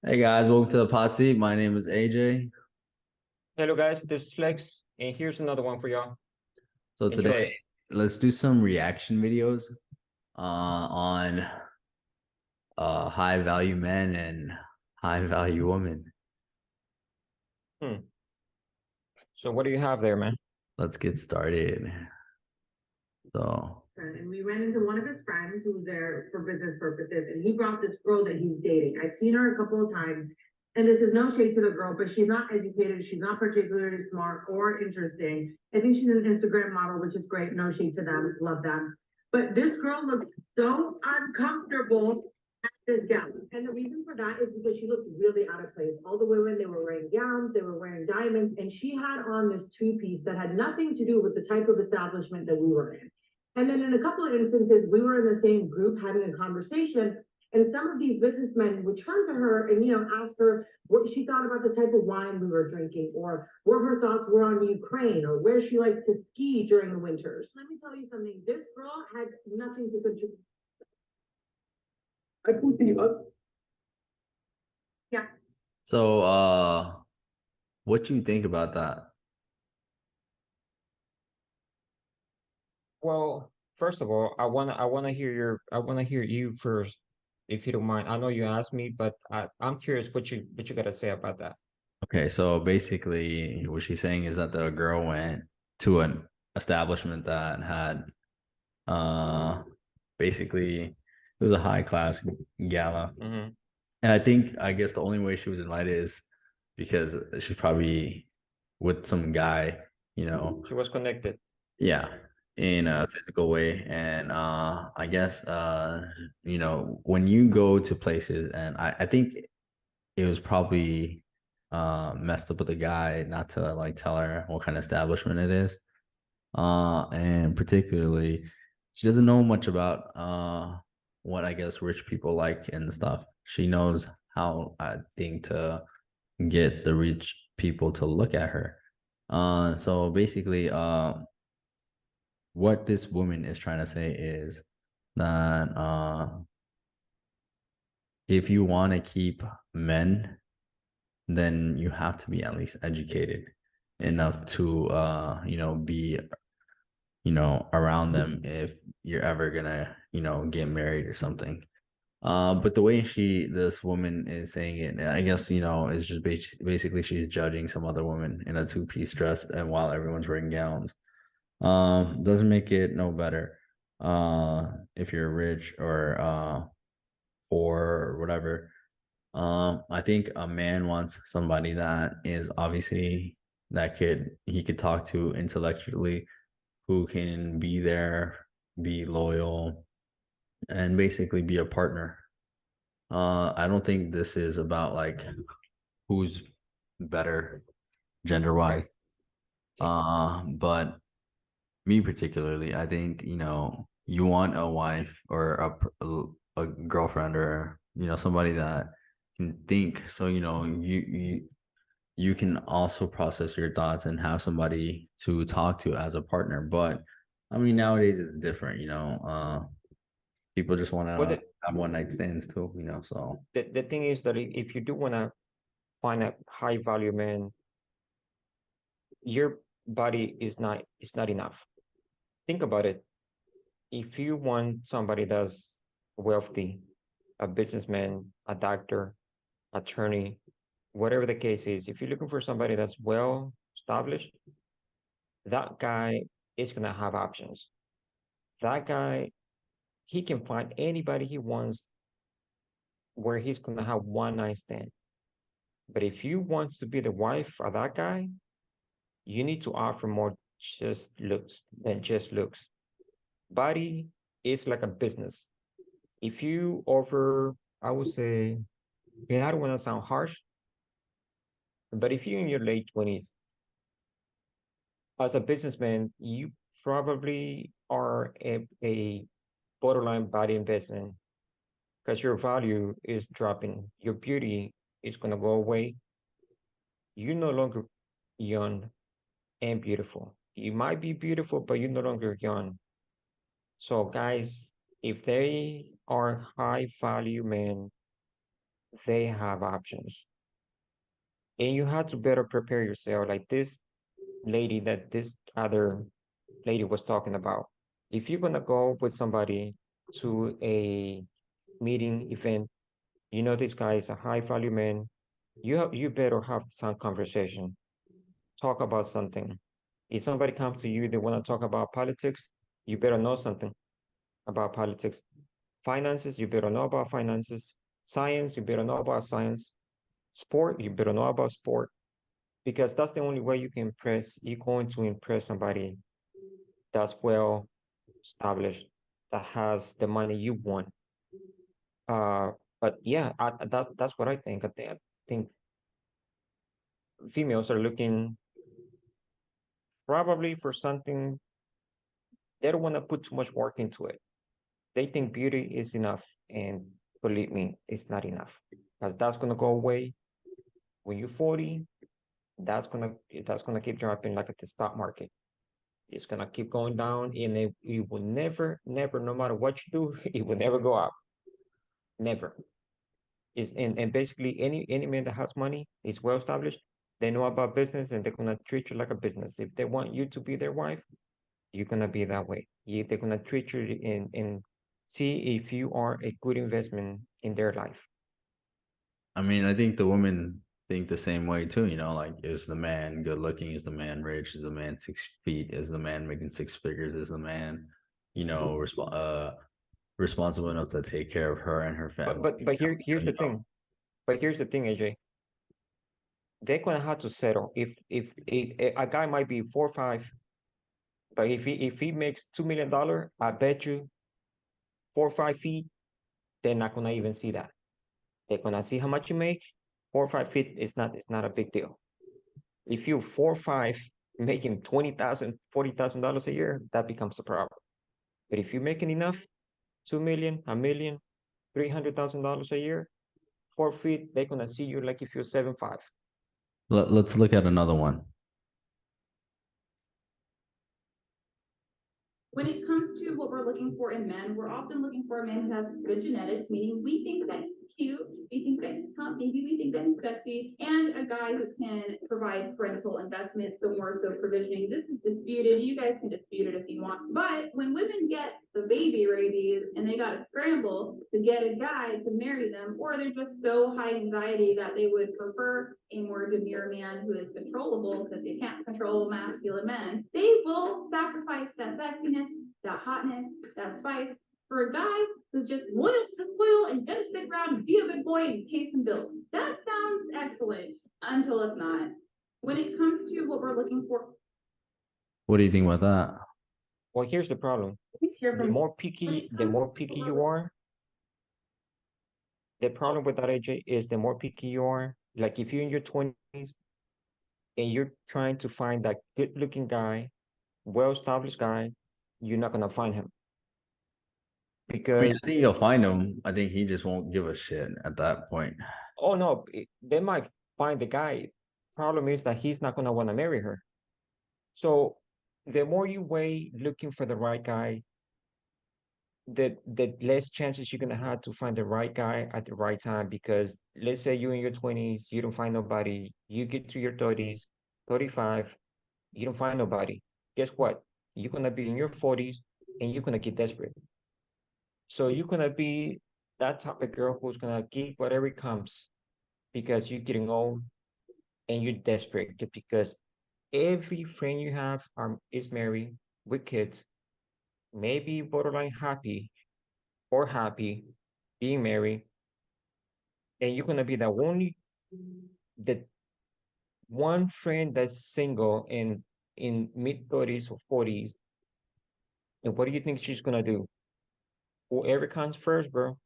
Hey guys, welcome to the Pot Seat. My name is AJ. Hello guys, this is Flex, and here's another one for y'all. So today, Enjoy. let's do some reaction videos on high value men and high value women. Hmm. So what do you have there, man? Let's get started. So, And we ran into one of his friends who was there for business purposes, and he brought this girl that he's dating. I've seen her a couple of times, and this is no shade to the girl, but she's not educated, she's not particularly smart or interesting. I think she's an Instagram model, which is great. No shade to them, love them. But this girl looks so uncomfortable at this gala. And the reason for that is because she looked really out of place. All the women, they were wearing gowns, they were wearing diamonds, and she had on this two-piece that had nothing to do with the type of establishment that we were in. And then in a couple of instances, we were in the same group having a conversation, and some of these businessmen would turn to her and ask her what she thought about the type of wine we were drinking, or what her thoughts were on Ukraine, or where she liked to ski during the winters. Let me tell you something. This girl had nothing to contribute. I put the Yeah. so what you think about that? Well, first of all, I wanna hear you first, if you don't mind. I know you asked me, but I'm curious what you gotta say about that. Okay, so basically what she's saying is that the girl went to an establishment that had uh basically it was a high class gala. Mm-hmm. And I guess the only way she was invited is because she's probably with some guy, you know, She was connected. yeah, in a physical way. And I guess when you go to places, and I think it was probably messed up with the guy not to like tell her what kind of establishment it is. And particularly she doesn't know much about what I guess rich people like and stuff. She knows how I think to get the rich people to look at her. So basically, what this woman is trying to say is that if you want to keep men, then you have to be at least educated enough to be around them if you're ever gonna get married or something. But the way this woman is saying it, I guess, is just basically she's judging some other woman in a two-piece dress and while everyone's wearing gowns. Doesn't make it no better. If you're rich or poor or whatever. I think a man wants somebody that is obviously that he could talk to intellectually, who can be there, be loyal, and basically be a partner. I don't think this is about like who's better gender wise. Okay. But me particularly, I think you want a wife or a girlfriend or somebody that can think. So you can also process your thoughts and have somebody to talk to as a partner. But I mean, nowadays it's different. People just want Well, to have one night stands too. So. the thing is that if you do wanna find a high value man, your body is not enough. Think about it. If you want somebody that's wealthy, a businessman, a doctor, attorney, whatever the case is, if you're looking for somebody that's well established, that guy is going to have options. That guy, he can find anybody he wants where he's going to have one night stand. But if you want to be the wife of that guy, you need to offer more just looks than just looks. Body is like a business. If you offer, I would say, and I don't want to sound harsh, but if you're in your late 20s, as a businessman, you probably are a borderline body investment because your value is dropping. Your beauty is going to go away. You're no longer young and beautiful. You might be beautiful, but you're no longer young. So, guys, if they are high value men, they have options. And you have to better prepare yourself. Like this lady that this other lady was talking about. If you're gonna go with somebody to a meeting event, you know this guy is a high value man, you better have some conversation. Talk about something. If somebody comes to you, they want to talk about politics, you better know something about politics. Finances, you better know about finances. Science, you better know about science. Sport, you better know about sport. Because that's the only way you can impress, you're going to impress somebody that's well established, that has the money you want. But yeah, that's what I think. I think females are looking probably for something. They don't want to put too much work into it. They think beauty is enough, and believe me, it's not enough, because that's gonna go away when you're 40. That's gonna keep dropping like at the stock market. It's gonna keep going down, and it will never, never, no matter what you do, it will never go up. Never. Is and basically any man that has money is well established. They know about business, and they're gonna treat you like a business. If they want you to be their wife, you're gonna be that way. They're gonna treat you and see if you are a good investment in their life. I mean, I think the women think the same way too. Like, is the man good looking? Is the man rich? Is the man 6 feet? Is the man making 6 figures? Is the man, responsible enough to take care of her and her But family? but but here So, here's the thing. But here's the thing, AJ. They're gonna have to settle. If a guy might be 4 or 5, but if he makes $2 million, I bet you 4 or 5 feet, they're not gonna even see that. They're gonna see how much you make. 4 or 5 feet is not, it's not a big deal. If you 4 or 5 making $20,000, $40,000 a year, that becomes a problem. But if you're making enough, 2 million, a million, $300,000 a year, 4 feet, they're gonna see you like if you're 7'5". let's look at another one. When it comes to what we're looking for in men, we're often looking for a man who has good genetics, meaning we think that he's cute, we think that he's hot, maybe we think that he's sexy, and a guy who can provide parental investment, so more so provisioning. This is disputed. You guys can dispute it if you want. But when women get the baby rabies and they gotta scramble to get a guy to marry them, or they're just so high anxiety that they would prefer a more demure man who is controllable because you can't control masculine men, they will sacrifice that sexiness, that hotness, that spice for a guy who's just loyal to the soil and gonna stick around and be a good boy and pay some bills. That sounds excellent until it's not. When it comes to what we're looking for, What do you think about that? Well, here's the problem. Please hear The from. more picky you are, the problem with that, AJ, is the more picky you are. Like if you're in your 20s and you're trying to find that good looking guy, well established guy, you're not gonna find him. I Because mean, I think you'll find him. I think he just won't give a shit at that point. oh no, they might find the guy. Problem is that he's not gonna want to marry her. So the more you wait looking for the right guy, the less chances you're gonna have to find the right guy at the right time. Because let's say you're in your 20s, you don't find nobody, you get to your 30s, 35, you don't find nobody. Guess what? You're gonna be in your 40s and you're gonna get desperate. So you're gonna be that type of girl who's gonna get whatever comes because you're getting old and you're desperate just because every friend you have is married with kids, maybe borderline happy or happy being married, and you're gonna be the one friend that's single and in mid 30s or 40s. And what do you think she's gonna do? Whoever comes first, bro.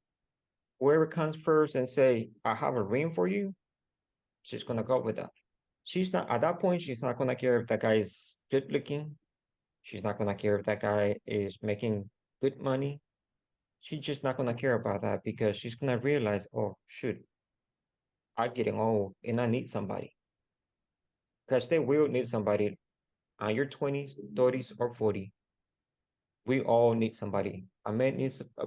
Whoever comes first and say, I have a ring for you, she's gonna go with that. She's not at that point, she's not gonna care if that guy is good looking. She's not gonna care if that guy is making good money. She's just not gonna care about that because she's gonna realize, oh shoot, I'm getting old and I need somebody. Because they will need somebody on your 20s, 30s, or 40. We all need somebody. A man needs a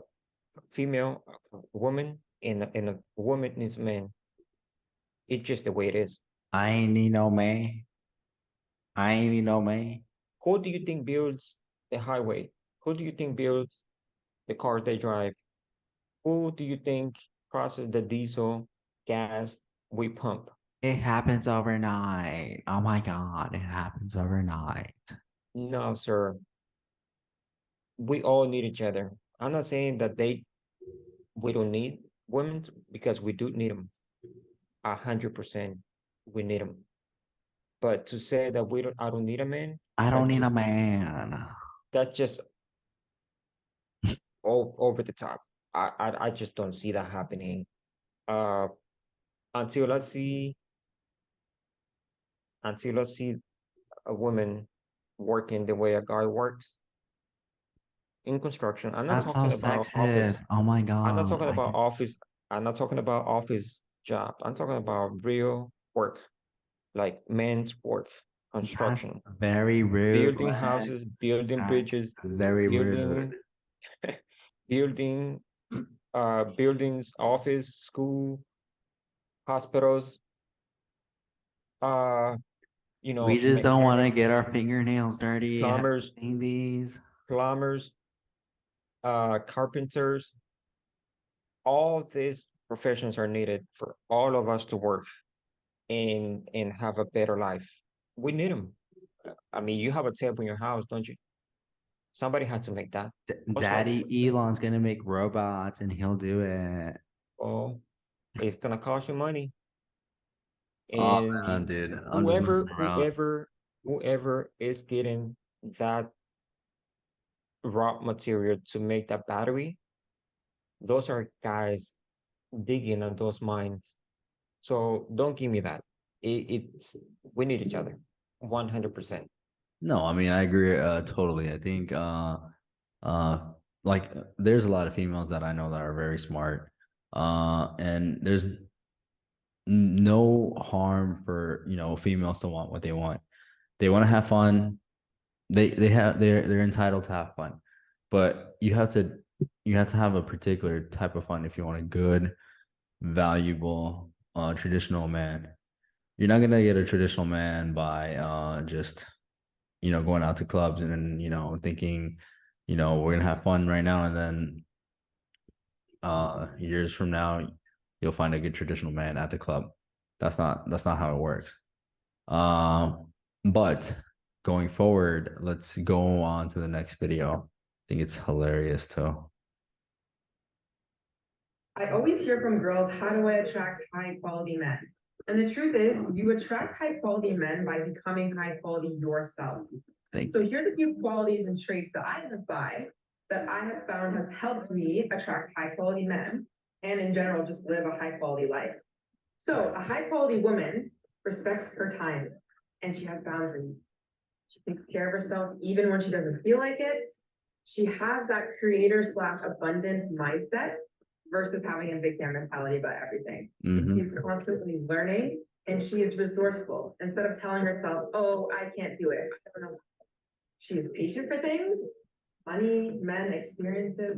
female, a woman and a woman needs men. It's just the way it is. I ain't need no man. I ain't need no man. Who do you think builds the highway? Who do you think builds the cars they drive? Who do you think processes the diesel, gas we pump? It happens overnight. Oh my God, it happens overnight. No, sir. We all need each other. I'm not saying that we don't need women because we do need them. 100%, we need them. But to say that I don't need a man, I don't need a just man. that's just all over the top. I just don't see that happening. Uh, until I see a woman working the way a guy works in construction. I'm not That's so talking about office. sexist. Oh my I'm not God. talking about office. I'm not talking about office job. I'm talking about real work, like men's work, That's construction, very rude. building houses, building That's bridges, very building rude. building buildings, office, school, hospitals, uh, We just don't want to mechanics, get our fingernails dirty. Have you plumbers, seen these? plumbers, carpenters. All these professions are needed for all of us to work and have a better life. We need them. I mean, you have a table in your house, don't you? Somebody has to make that. What's up? Daddy Elon's gonna make robots and he'll do it. Oh, it's gonna cost you money. Oh And man, dude, I'm just whoever, messing around. whoever is getting that raw material to make that battery, those are guys digging on those mines. So don't give me that. It's we need each other, 100%. No, I mean I agree totally. I think uh like there's a lot of females that I know that are very smart. And there's no harm for, females to want what they want. They want to have fun. They're entitled to have fun. But you have to have a particular type of fun if you want a good, valuable traditional man. You're not gonna get a traditional man by just going out to clubs and then thinking we're gonna have fun right now, and then years from now you'll find a good traditional man at the club. That's not how it works. But going forward, let's go on to the next video. I think it's hilarious too. I always hear from girls, how do I attract high quality men? And the truth is, you attract high quality men by becoming high quality yourself. So here's a few qualities and traits that I live by that I have found has helped me attract high quality men and in general just live a high quality life. So a high quality woman respects her time and she has boundaries. She takes care of herself even when she doesn't feel like it. She has that creator/abundant mindset versus having a victim mentality about everything. She's constantly learning and she is resourceful. Instead of telling herself, oh, I can't do it. I don't know. She is patient for things, money, men, experiences.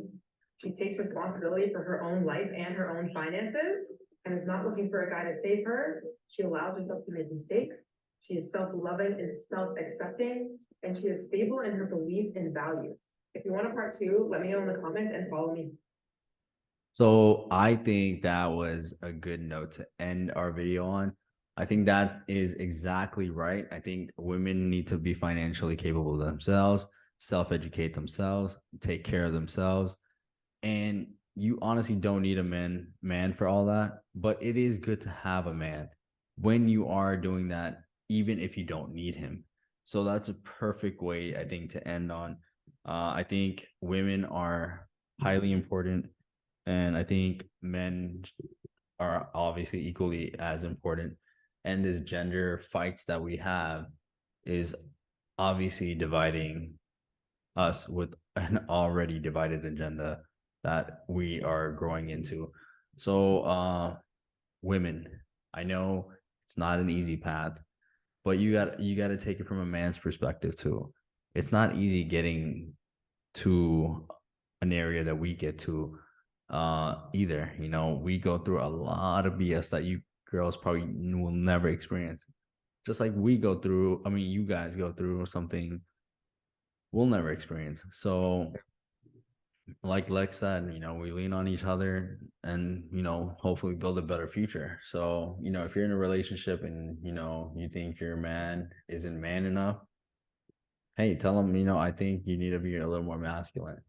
She takes responsibility for her own life and her own finances and is not looking for a guy to save her. She allows herself to make mistakes. She is self-loving and self-accepting, and she is stable in her beliefs and values. If you want a part 2, let me know in the comments and follow me. So I think that was a good note to end our video on. I think that is exactly right. I think women need to be financially capable of themselves, self-educate themselves, take care of themselves. And you honestly don't need a man for all that, but it is good to have a man when you are doing that, even if you don't need him. So that's a perfect way, I think, to end on. I think women are highly important, and I think men are obviously equally as important. And this gender fights that we have is obviously dividing us with an already divided agenda that we are growing into. So women, I know it's not an easy path, but you got to take it from a man's perspective too. It's not easy getting to an area that we get to. either. You know, we go through a lot of BS that you girls probably will never experience. Just like we go through, I mean, you guys go through something we'll never experience. So like Lex said, you know, we lean on each other and, you know, hopefully build a better future. So, you know, if you're in a relationship and, you know, you think your man isn't man enough, hey, tell him, you know, I think you need to be a little more masculine.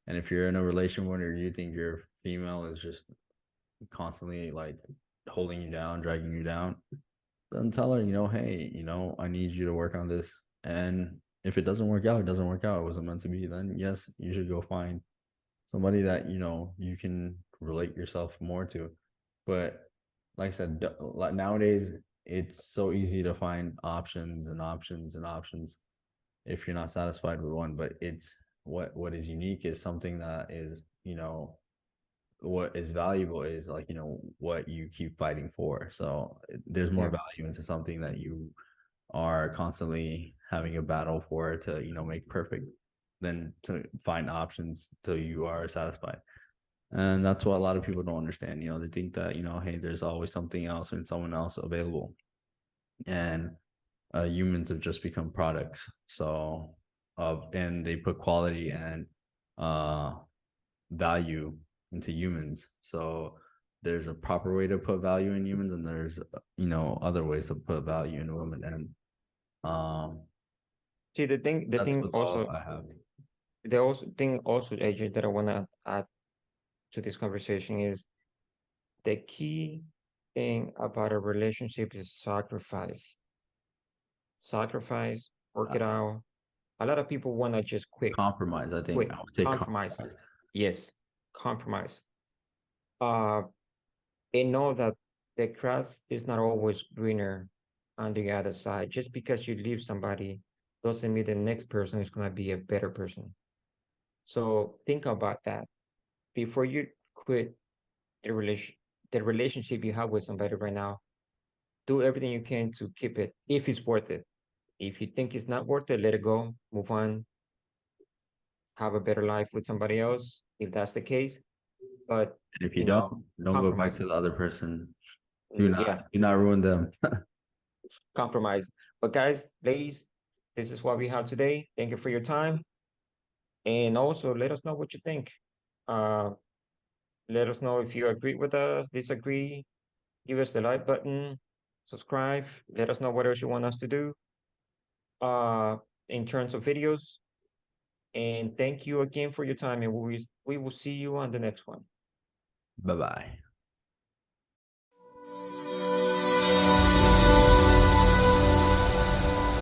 And if you're in a relationship where you think your female is just constantly like holding you down, dragging you down, then tell her, you know, hey, you know, I need you to work on this. And if it doesn't work out, it doesn't work out. It wasn't meant to be. Then yes, you should go find somebody that, you know, you can relate yourself more to. But like I said, like nowadays it's so easy to find options and options and options if you're not satisfied with one. But it's what is unique is something that is, you know, what is valuable is like, you know, what you keep fighting for. So there's more Yeah. value into something that you are constantly having a battle for to, you know, make perfect than to find options till you are satisfied. And that's what a lot of people don't understand. You know, they think that, you know, hey, there's always something else and someone else available. And humans have just become products. So and they put quality and value into humans. So there's a proper way to put value in humans, and there's, you know, other ways to put value in women. And See, the thing that's what's all also, I have. the also thing also, AJ, that I wanna add to this conversation is the key thing about a relationship is sacrifice. Sacrifice, work it out. A lot of people wanna just Compromise, I think quit, I would say compromise. compromise. Yes, compromise. Uh, and know that the grass is not always greener on the other side. Just because you leave somebody doesn't mean the next person is gonna be a better person. So think about that before you quit the relationship you have with somebody right now. Do everything you can to keep it if it's worth it. If you think it's not worth it, let it go, move on, have a better life with somebody else, if that's the case. But And if you you know, don't go back compromise. to the other person. Yeah, Do not ruin them. compromise. But guys, ladies, this is what we have today. Thank you for your time. And also let us know what you think. Uh, let us know if you agree with us, disagree, give us the like button, subscribe, let us know what else you want us to do in terms of videos. And thank you again for your time, and we will see you on the next one. Bye bye.